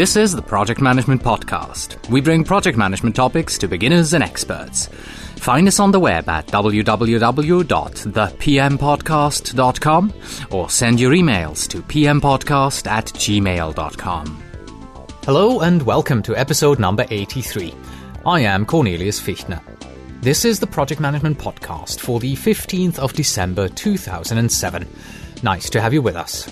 This is the Project Management Podcast. We bring project management topics to beginners and experts. Find us on the web at www.thepmpodcast.com or send your emails to pmpodcast@gmail.com. Hello and welcome to episode number 83. I am Cornelius Fichtner. This is the Project Management Podcast for the 15th of December 2007. Nice to have you with us.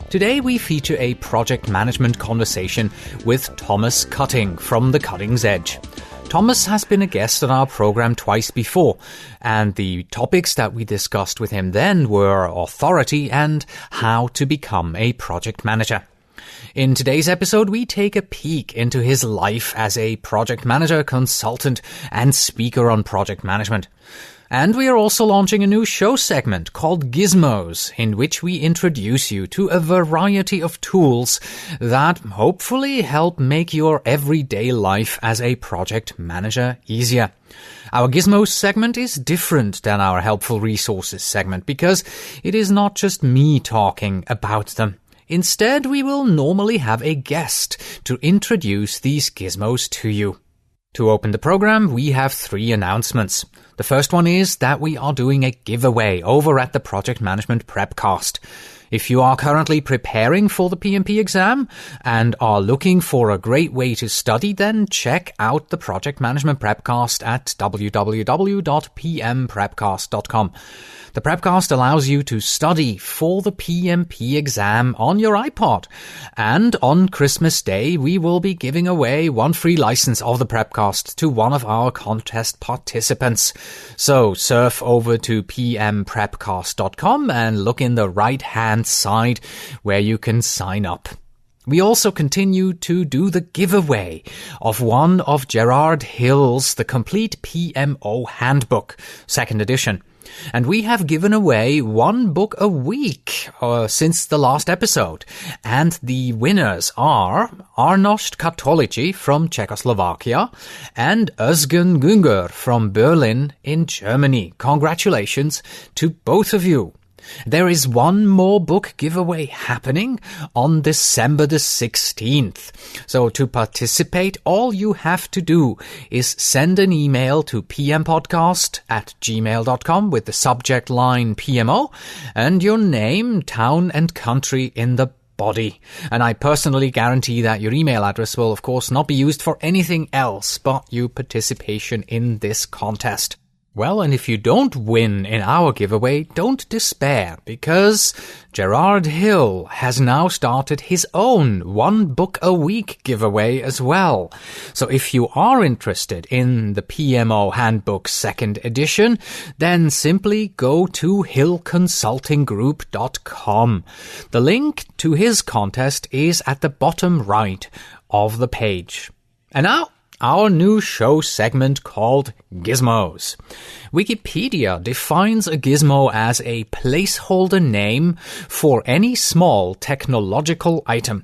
Today we feature a project management conversation with Thomas Cutting from The Cutting's Edge. Thomas has been a guest on our program twice before, and the topics that we discussed with him then were authority and how to become a project manager. In today's episode, we take a peek into his life as a project manager, consultant, and speaker on project management. And we are also launching a new show segment called Gizmos, in which we introduce you to a variety of tools that hopefully help make your everyday life as a project manager easier. Our Gizmos segment is different than our Helpful Resources segment because it is not just me talking about them. Instead, we will normally have a guest to introduce these gizmos to you. To open the program, we have 3 announcements. The first one is that we are doing a giveaway over at the Project Management Prepcast. If you are currently preparing for the PMP exam and are looking for a great way to study, then check out the Project Management Prepcast at www.pmprepcast.com. The Prepcast allows you to study for the PMP exam on your iPod. And on Christmas Day, we will be giving away 1 free license of the Prepcast to one of our contest participants. So surf over to pmprepcast.com and look in the right-hand side where you can sign up. We also continue to do the giveaway of one of Gerard Hill's The Complete PMO Handbook, 2nd edition. And we have given away 1 book a week since the last episode. And the winners are Arnošt Katolický from Czechoslovakia and Özgen Güngör from Berlin in Germany. Congratulations to both of you. There is 1 more book giveaway happening on December the 16th. So to participate, all you have to do is send an email to pmpodcast@gmail.com with the subject line PMO and your name, town and country in the body. And I personally guarantee that your email address will of course not be used for anything else but your participation in this contest. Well, and if you don't win in our giveaway, don't despair, because Gerard Hill has now started his own 1 book a week giveaway as well. So if you are interested in the PMO Handbook 2nd edition, then simply go to hillconsultinggroup.com. The link to his contest is at the bottom right of the page. And now, our new show segment called Gizmos. Wikipedia defines a gizmo as a placeholder name for any small technological item.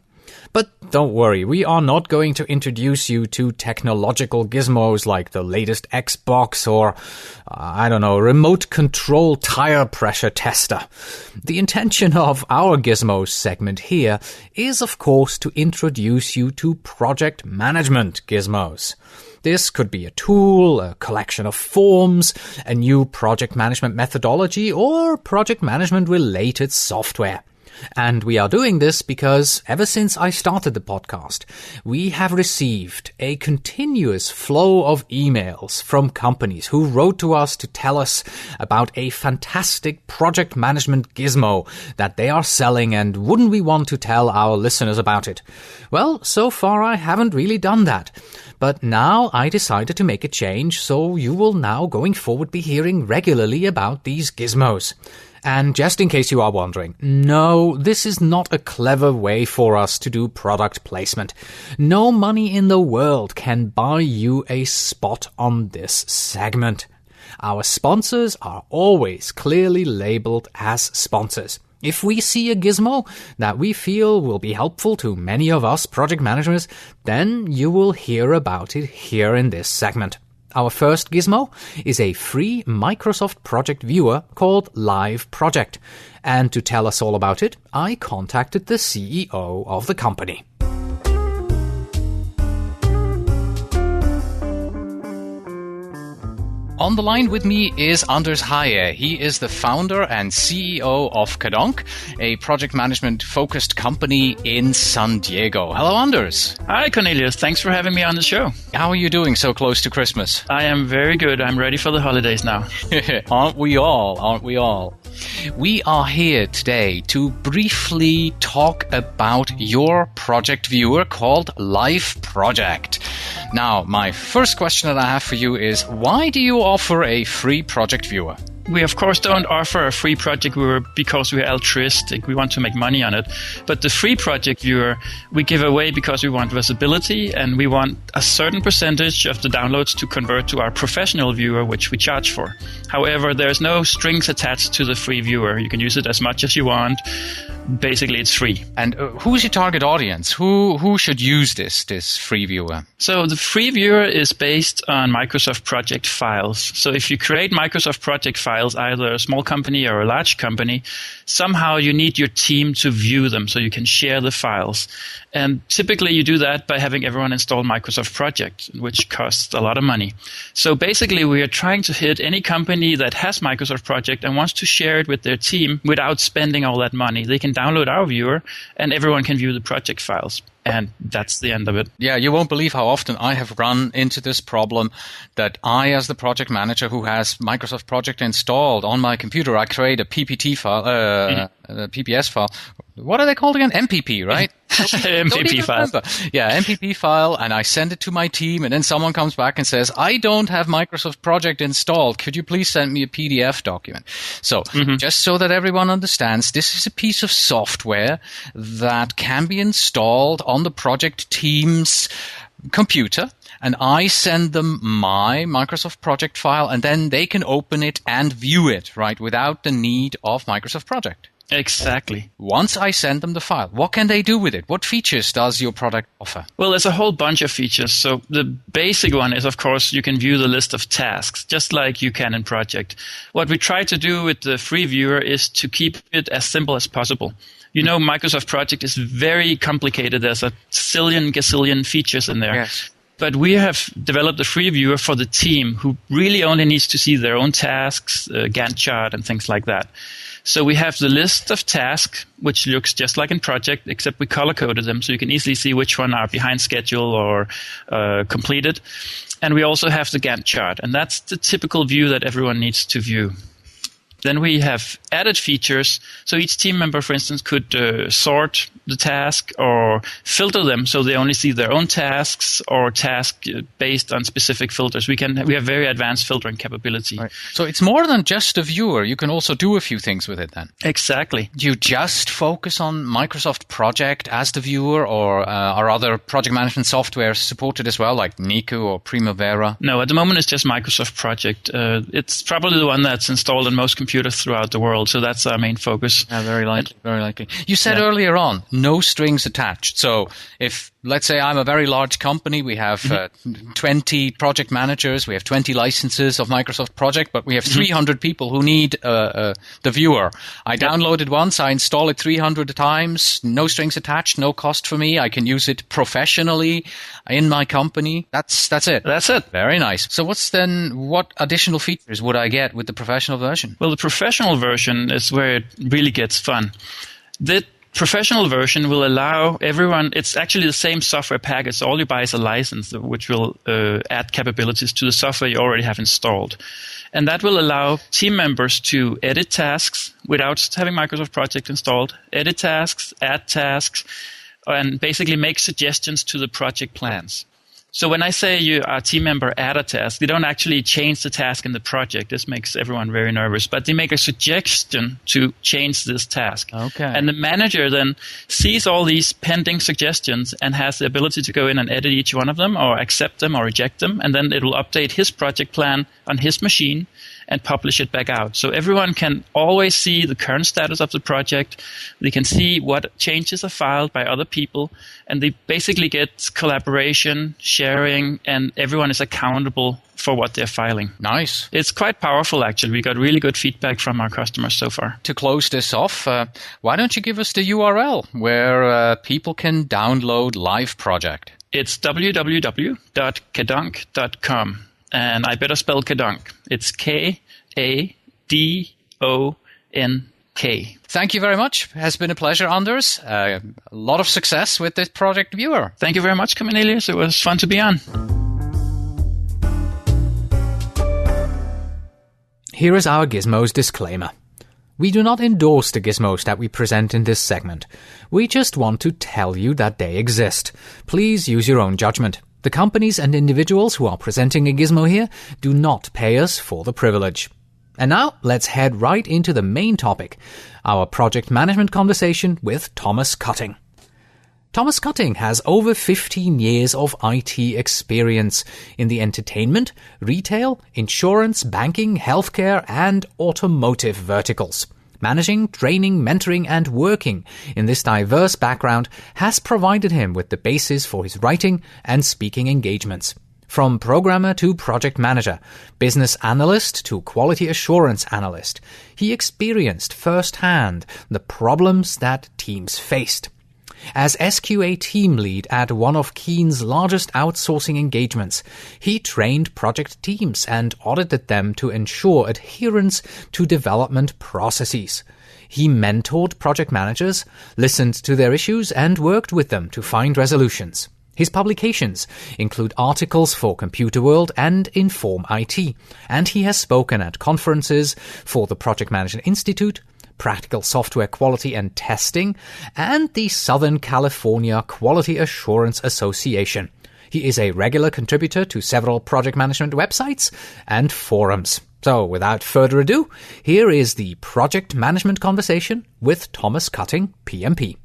But don't worry, we are not going to introduce you to technological gizmos like the latest Xbox or, remote control tire pressure tester. The intention of our gizmos segment here is, of course, to introduce you to project management gizmos. This could be a tool, a collection of forms, a new project management methodology, or project management related software. And we are doing this because ever since I started the podcast, we have received a continuous flow of emails from companies who wrote to us to tell us about a fantastic project management gizmo that they are selling, and wouldn't we want to tell our listeners about it? Well, so far I haven't really done that. But now I decided to make a change, so you will now going forward be hearing regularly about these gizmos. And just in case you are wondering, no, this is not a clever way for us to do product placement. No money in the world can buy you a spot on this segment. Our sponsors are always clearly labeled as sponsors. If we see a gizmo that we feel will be helpful to many of us project managers, then you will hear about it here in this segment. Our first gizmo is a free Microsoft project viewer called Live Project. And to tell us all about it, I contacted the CEO of the company. On the line with me is Anders Haie. He is the founder and CEO of Kadonk, a project management focused company in San Diego. Hello, Anders. Hi, Cornelius. Thanks for having me on the show. How are you doing so close to Christmas? I am very good. I'm ready for the holidays now. Aren't we all? Aren't we all? We are here today to briefly talk about your project viewer called Live Project. Now, my first question that I have for you is, why do you offer a free project viewer? We, of course, don't offer a free project viewer because we're altruistic. We want to make money on it. But the free project viewer we give away because we want visibility and we want a certain percentage of the downloads to convert to our professional viewer, which we charge for. However, there's no strings attached to the free viewer. You can use it as much as you want. Basically, it's free. And who's your target audience? Who should use this free viewer? So the free viewer is based on Microsoft project files. So if you create Microsoft project files, either a small company or a large company, somehow you need your team to view them so you can share the files. And typically you do that by having everyone install Microsoft Project, which costs a lot of money. So basically we are trying to hit any company that has Microsoft Project and wants to share it with their team without spending all that money. They can download our viewer and everyone can view the project files. And that's the end of it. Yeah, you won't believe how often I have run into this problem that I, as the project manager who has Microsoft Project installed on my computer, I create a PPT file, a PPS file. What are they called again? MPP, right? MPP file. Yeah, MPP file, and I send it to my team, and then someone comes back and says, I don't have Microsoft Project installed. Could you please send me a PDF document? So, just so that everyone understands, this is a piece of software that can be installed on the project team's computer, and I send them my Microsoft Project file, and then they can open it and view it, right, without the need of Microsoft Project. Exactly. Once I send them the file, what can they do with it? What features does your product offer? Well, there's a whole bunch of features. So the basic one is, of course, you can view the list of tasks, just like you can in Project. What we try to do with the free viewer is to keep it as simple as possible. You know, Microsoft Project is very complicated. There's a gazillion features in there. Yes. But we have developed a free viewer for the team who really only needs to see their own tasks, Gantt chart, and things like that. So we have the list of tasks, which looks just like in Project, except we color-coded them so you can easily see which one are behind schedule or completed. And we also have the Gantt chart, and that's the typical view that everyone needs to view. Then we have added features. So each team member, for instance, could sort the task or filter them so they only see their own tasks or tasks based on specific filters. We have very advanced filtering capability. Right. So it's more than just a viewer. You can also do a few things with it then. Exactly. Do you just focus on Microsoft Project as the viewer, or are other project management software supported as well, like Niku or Primavera? No, at the moment it's just Microsoft Project. It's probably the one that's installed in most computers throughout the world, so that's our main focus. Yeah, very likely. You said earlier on, no strings attached. So if, let's say I'm a very large company, we have 20 project managers, we have 20 licenses of Microsoft Project, but we have 300 people who need the viewer. I download it once, I install it 300 times, no strings attached, no cost for me. I can use it professionally in my company. That's it. That's it. Very nice. So what additional features would I get with the professional version? Well, the professional version is where it really gets fun. The professional version will allow everyone, it's actually the same software package. All you buy is a license, which will add capabilities to the software you already have installed. And that will allow team members to edit tasks without having Microsoft Project installed, edit tasks, add tasks, and basically make suggestions to the project plans. So when I say a team member add a task, they don't actually change the task in the project. This makes everyone very nervous. But they make a suggestion to change this task. Okay. And the manager then sees all these pending suggestions and has the ability to go in and edit each one of them or accept them or reject them. And then it will update his project plan on his machine and publish it back out. So everyone can always see the current status of the project. They can see what changes are filed by other people, and they basically get collaboration, sharing, and everyone is accountable for what they're filing. Nice. It's quite powerful, actually. We got really good feedback from our customers so far. To close this off, why don't you give us the URL where people can download Live Project? It's www.kadonk.com. and I better spell Kadonk. It's Kadonk. Thank you very much. It has been a pleasure, Anders. A lot of success with this project viewer. Thank you very much, Cornelius. It was fun to be on. Here is our Gizmos disclaimer. We do not endorse the gizmos that we present in this segment. We just want to tell you that they exist. Please use your own judgment. The companies and individuals who are presenting a gizmo here do not pay us for the privilege. And now, let's head right into the main topic, our project management conversation with Thomas Cutting. Thomas Cutting has over 15 years of IT experience in the entertainment, retail, insurance, banking, healthcare, and automotive verticals. Managing, training, mentoring, and working in this diverse background has provided him with the basis for his writing and speaking engagements. From programmer to project manager, business analyst to quality assurance analyst, he experienced firsthand the problems that teams faced. As SQA team lead at one of Keen's largest outsourcing engagements, he trained project teams and audited them to ensure adherence to development processes. He mentored project managers, listened to their issues, and worked with them to find resolutions. His publications include articles for Computer World and Inform IT, and he has spoken at conferences for the Project Management Institute, Practical Software Quality and Testing, and the Southern California Quality Assurance Association. He is a regular contributor to several project management websites and forums. So, without further ado, here is the Project Management Conversation with Thomas Cutting, PMP.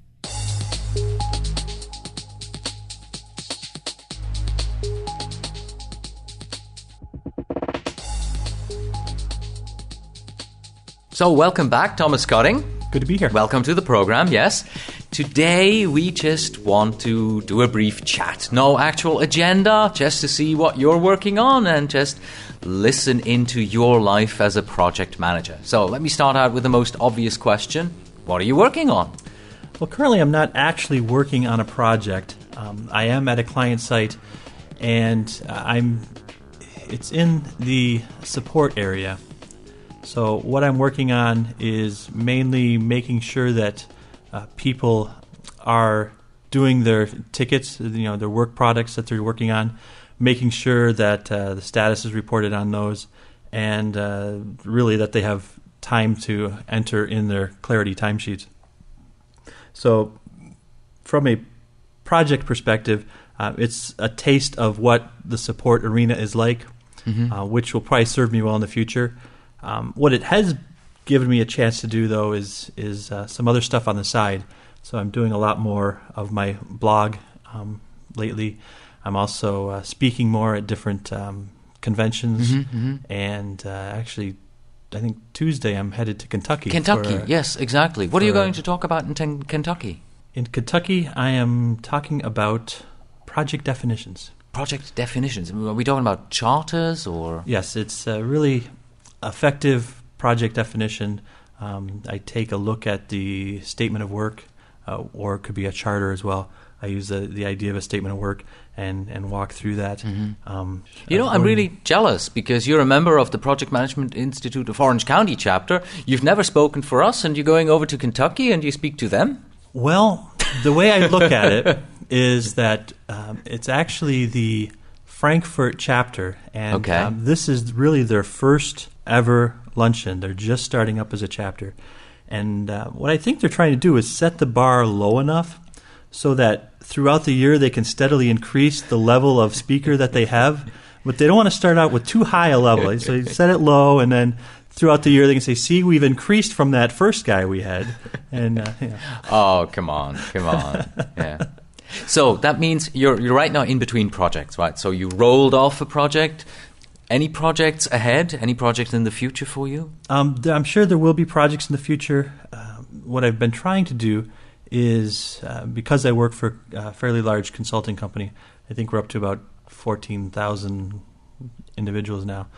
So welcome back, Thomas Cutting. Good to be here. Welcome to the program, yes. Today we just want to do a brief chat. No actual agenda, just to see what you're working on and just listen into your life as a project manager. So let me start out with the most obvious question. What are you working on? Well, currently I'm not actually working on a project. I am at a client site, and it's in the support area. So what I'm working on is mainly making sure that people are doing their tickets, their work products that they're working on, making sure that the status is reported on those, and really that they have time to enter in their Clarity timesheets. So from a project perspective, it's a taste of what the support arena is like, which will probably serve me well in the future. What it has given me a chance to do, though, is some other stuff on the side. So I'm doing a lot more of my blog lately. I'm also speaking more at different conventions. And actually, I think Tuesday I'm headed to Kentucky. Yes, exactly. What are you going to talk about in Kentucky? In Kentucky, I am talking about project definitions. Project definitions? Are we talking about charters or? Yes, it's really effective project definition. I take a look at the statement of work, or it could be a charter as well. I use the idea of a statement of work and walk through that. I'm really jealous because you're a member of the Project Management Institute of Orange County chapter. You've never spoken for us, and you're going over to Kentucky and you speak to them? Well, the way I look at it is that it's actually the Frankfurt chapter, and this is really their first ever luncheon. They're just starting up as a chapter. And what I think they're trying to do is set the bar low enough so that throughout the year they can steadily increase the level of speaker that they have. But they don't want to start out with too high a level. So you set it low, and then throughout the year they can say, see, we've increased from that first guy we had. And Oh, come on. Yeah. So that means you're right now in between projects, right? So you rolled off a project. Any projects ahead? Any projects in the future for you? I'm sure there will be projects in the future. What I've been trying to do is, because I work for a fairly large consulting company, I think we're up to about 14,000 individuals now.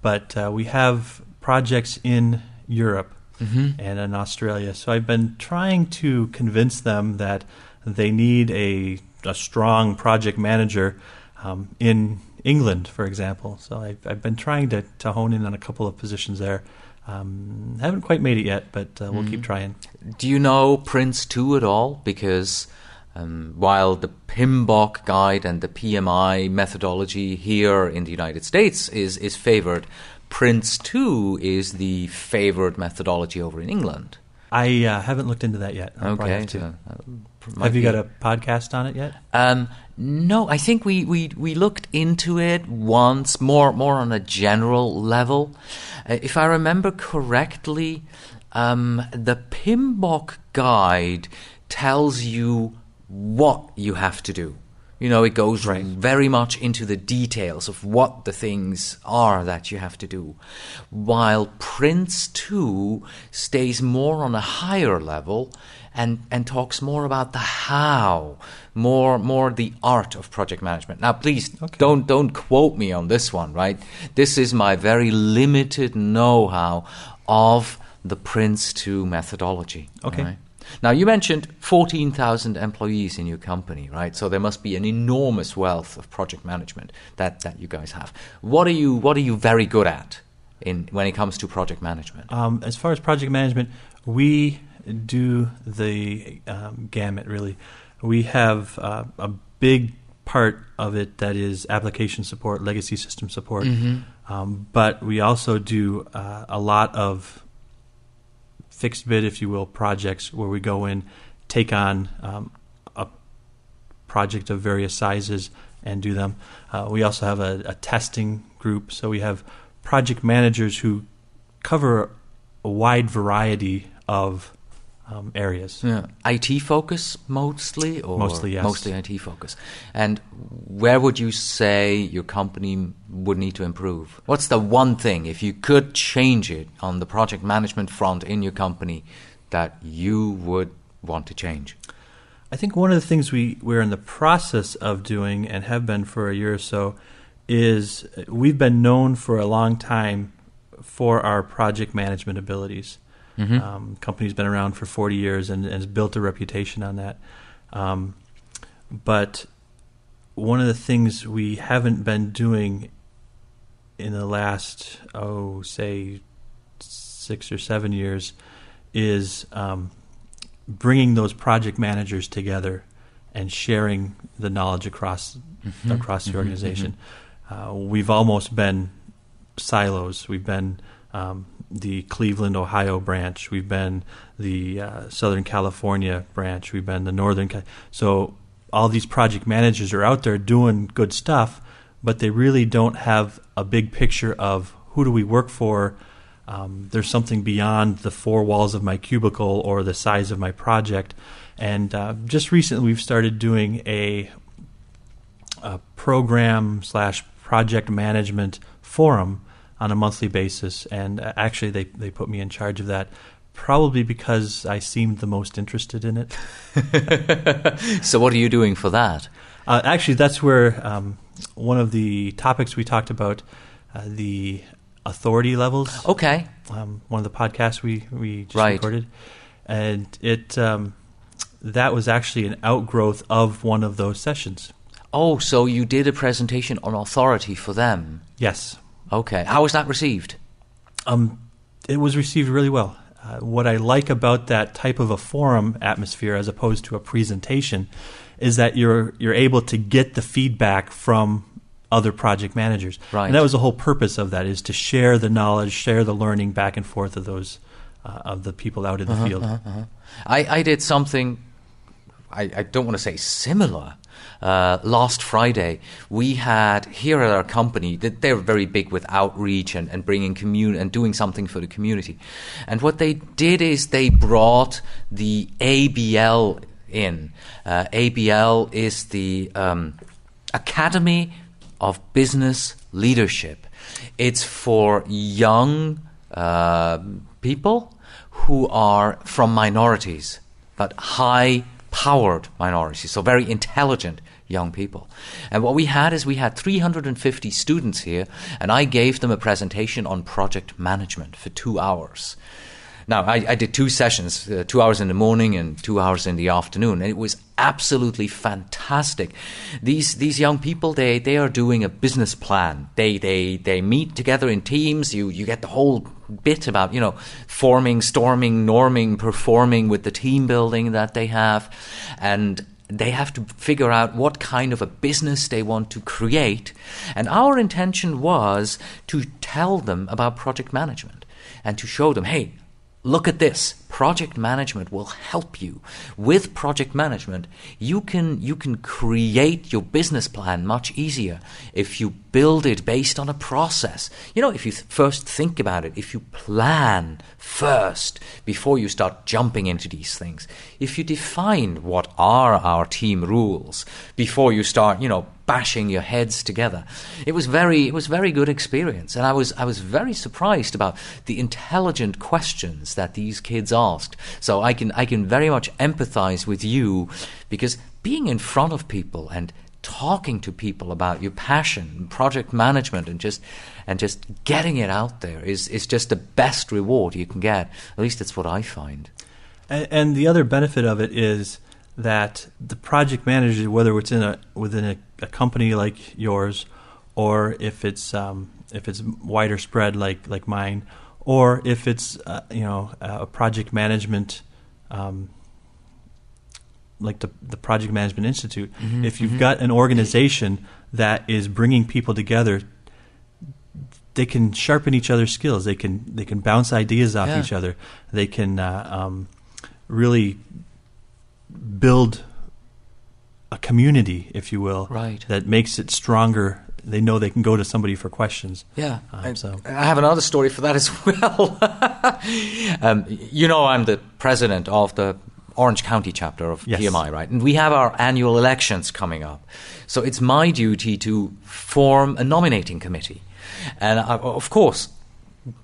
But we have projects in Europe and in Australia. So I've been trying to convince them that they need a strong project manager in England, for example. So I've been trying to hone in on a couple of positions there. Haven't quite made it yet, but we'll keep trying. Do you know Prince 2 at all? Because while the PMBOK guide and the PMI methodology here in the United States is favored, Prince 2 is the favored methodology over in England. I haven't looked into that yet. I'll probably have to. Have you got a podcast on it yet? No, I think we looked into it once, more on a general level. If I remember correctly, the PMBOK guide tells you what you have to do. You know, it goes very much into the details of what the things are that you have to do, while Prince 2 stays more on a higher level and talks more about the how, more the art of project management. Now, please don't quote me on this one, right? This is my very limited know-how of the Prince 2 methodology. Okay. Right? Now, you mentioned 14,000 employees in your company, right? So there must be an enormous wealth of project management that you guys have. What are you very good at when it comes to project management? As far as project management, we do the gamut, really. We have a big part of it that is application support, legacy system support, but we also do a lot of fixed bid, if you will, projects where we go in, take on a project of various sizes and do them. We also have a testing group, so we have project managers who cover a wide variety of areas. Yeah. IT focus mostly? Or mostly, yes. Mostly IT focus. And where would you say your company would need to improve? What's the one thing, if you could change it on the project management front in your company, that you would want to change? I think one of the things we're in the process of doing, and have been for a year or so, is we've been known for a long time for our project management abilities. Company's been around for 40 years and has built a reputation on that. But one of the things we haven't been doing in the last, say 6 or 7 years is bringing those project managers together and sharing the knowledge across the organization. We've almost been silos. We've been the Cleveland, Ohio branch. We've been the Southern California branch. We've been the Northern. So all these project managers are out there doing good stuff, but they really don't have a big picture of who do we work for. There's something beyond the four walls of my cubicle or the size of my project. And just recently we've started doing a program/project management forum on a monthly basis, and actually they put me in charge of that, probably because I seemed the most interested in it. So what are you doing for that? Actually, that's where one of the topics we talked about, the authority levels. Okay. One of the podcasts we just recorded. And that was actually an outgrowth of one of those sessions. Oh, so you did a presentation on authority for them? Yes. Okay. How was that received? It was received really well. What I like about that type of a forum atmosphere as opposed to a presentation is that you're able to get the feedback from other project managers. Right. And that was the whole purpose of that, is to share the knowledge, share the learning back and forth of those of the people out in the field. I did something, I don't want to say similar. Last Friday, we had here at our company, they're very big with outreach and bringing and doing something for the community. And what they did is they brought the ABL in. ABL is the Academy of Business Leadership. It's for young people who are from minorities, but high-powered minorities, so very intelligent young people. And what we had is we had 350 students here, and I gave them a presentation on project management for 2 hours. Now, I did 2 sessions, 2 hours in the morning and 2 hours in the afternoon, and it was absolutely fantastic. These young people, they are doing a business plan. They meet together in teams. You get the whole bit about, forming, storming, norming, performing with the team building that they have, and they have to figure out what kind of a business they want to create. And our intention was to tell them about project management and to show them, hey, look at this. Project management will help you. With project management, you can create your business plan much easier if you build it based on a process. If you first think about it, if you plan first before you start jumping into these things, if you define what are our team rules before you start, bashing your heads together. It was very good experience, and I was very surprised about the intelligent questions that these kids asked. So I can very much empathize with you, because being in front of people and talking to people about your passion, project management, and just getting it out there is just the best reward you can get. At least that's what I find. And the other benefit of it is that the project manager, whether it's within a company like yours, or if it's wider spread like mine, or if it's a project management like the Project Management Institute, if you've got an organization that is bringing people together, they can sharpen each other's skills. They can bounce ideas off each other. They can really build a community, if you will, that makes it stronger. They know they can go to somebody for questions. Yeah. I have another story for that as well. I'm the president of the Orange County chapter of PMI, right? And we have our annual elections coming up. So it's my duty to form a nominating committee. And of course,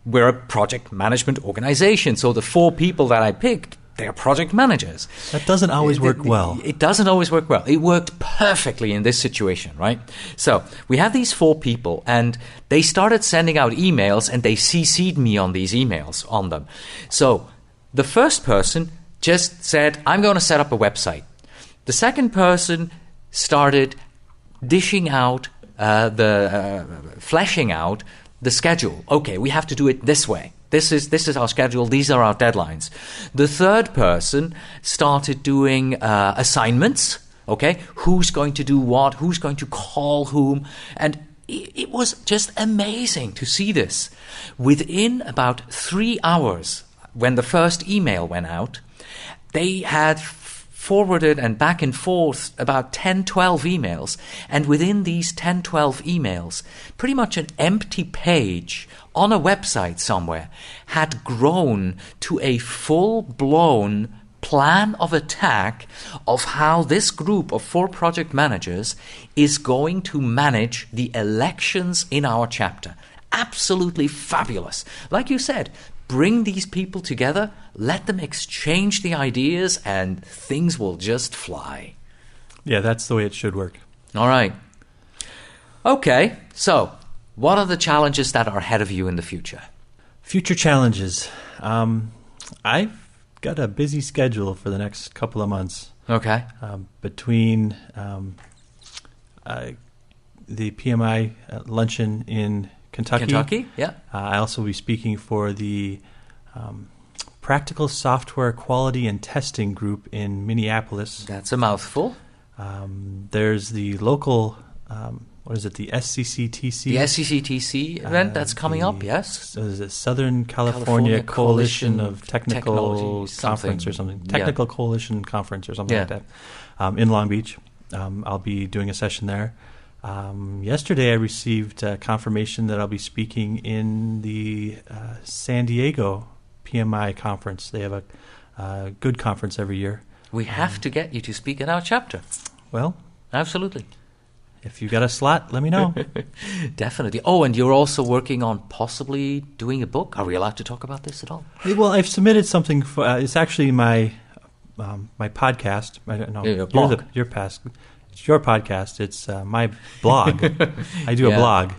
we're a project management organization. So the 4 people that I picked, they're project managers. That doesn't always work well. It doesn't always work well. It worked perfectly in this situation, right? So we have these 4 people, and they started sending out emails, and they CC'd me on these emails on them. So the first person just said, I'm going to set up a website. The second person started dishing out, fleshing out the schedule. Okay, we have to do it this way. This is our schedule. These are our deadlines. The third person started doing assignments. Okay, who's going to do what? Who's going to call whom? And it was just amazing to see this. Within about 3 hours, when the first email went out, they had forwarded and back and forth about 10, 12 emails. And within these 10, 12 emails, pretty much an empty page on a website somewhere had grown to a full-blown plan of attack of how this group of 4 project managers is going to manage the elections in our chapter. Absolutely fabulous. Like you said, bring these people together, let them exchange the ideas, and things will just fly. Yeah, that's the way it should work. All right. Okay, so what are the challenges that are ahead of you in the future? Future challenges. I've got a busy schedule for the next couple of months. Okay. Between the PMI luncheon in Kentucky. Yeah. I also will be speaking for the Practical Software Quality and Testing Group in Minneapolis. That's a mouthful. There's the local, the SCCTC? The SCCTC event that's coming up, yes. So is it Southern California Coalition of Technical Conference or something? Technical Coalition Conference or something like that in Long Beach. I'll be doing a session there. Yesterday I received confirmation that I'll be speaking in the San Diego PMI conference. They have a good conference every year. We have to get you to speak in our chapter. Well, absolutely. If you got a slot, let me know. Definitely. Oh, and you're also working on possibly doing a book. Are we allowed to talk about this at all? Well, I've submitted something for. It's actually my podcast. Blog. It's your podcast. It's my blog. I do a blog.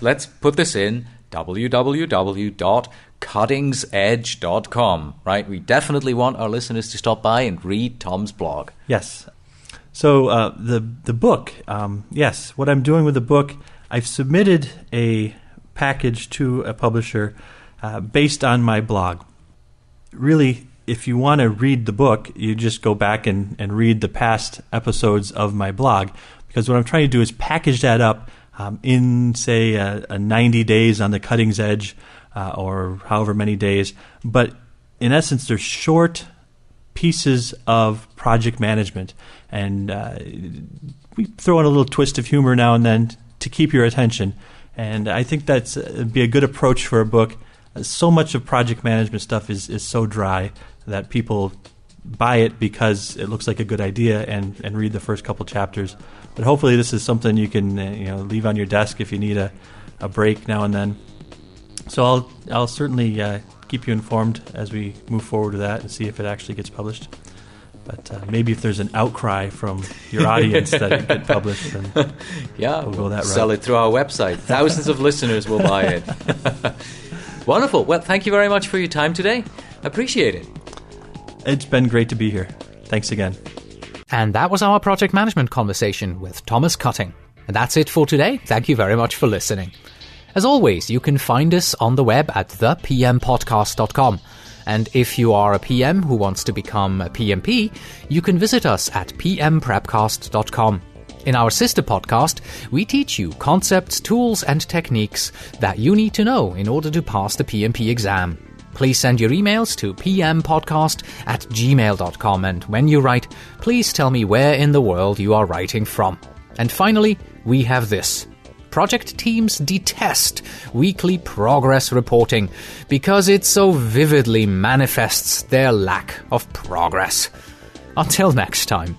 Let's put this in www.katolic cuttingsedge.com, right? We definitely want our listeners to stop by and read Tom's blog. Yes. So the book, yes, what I'm doing with the book, I've submitted a package to a publisher based on my blog. Really, if you want to read the book, you just go back and read the past episodes of my blog, because what I'm trying to do is package that up in, say, a 90 days on the cutting edge or however many days. But in essence, they're short pieces of project management. And we throw in a little twist of humor now and then to keep your attention. And I think that's be a good approach for a book. So much of project management stuff is so dry that people buy it because it looks like a good idea and read the first couple chapters. But hopefully this is something you can leave on your desk if you need a break now and then. So I'll certainly keep you informed as we move forward with that and see if it actually gets published. But maybe if there's an outcry from your audience that it get published, then we'll go that route. Sell it through our website. Thousands of listeners will buy it. Wonderful. Well, thank you very much for your time today. Appreciate it. It's been great to be here. Thanks again. And that was our project management conversation with Thomas Cutting. And that's it for today. Thank you very much for listening. As always, you can find us on the web at thepmpodcast.com. And if you are a PM who wants to become a PMP, you can visit us at pmprepcast.com. In our sister podcast, we teach you concepts, tools, and techniques that you need to know in order to pass the PMP exam. Please send your emails to pmpodcast@gmail.com, and when you write, please tell me where in the world you are writing from. And finally, we have this. Project teams detest weekly progress reporting because it so vividly manifests their lack of progress. Until next time.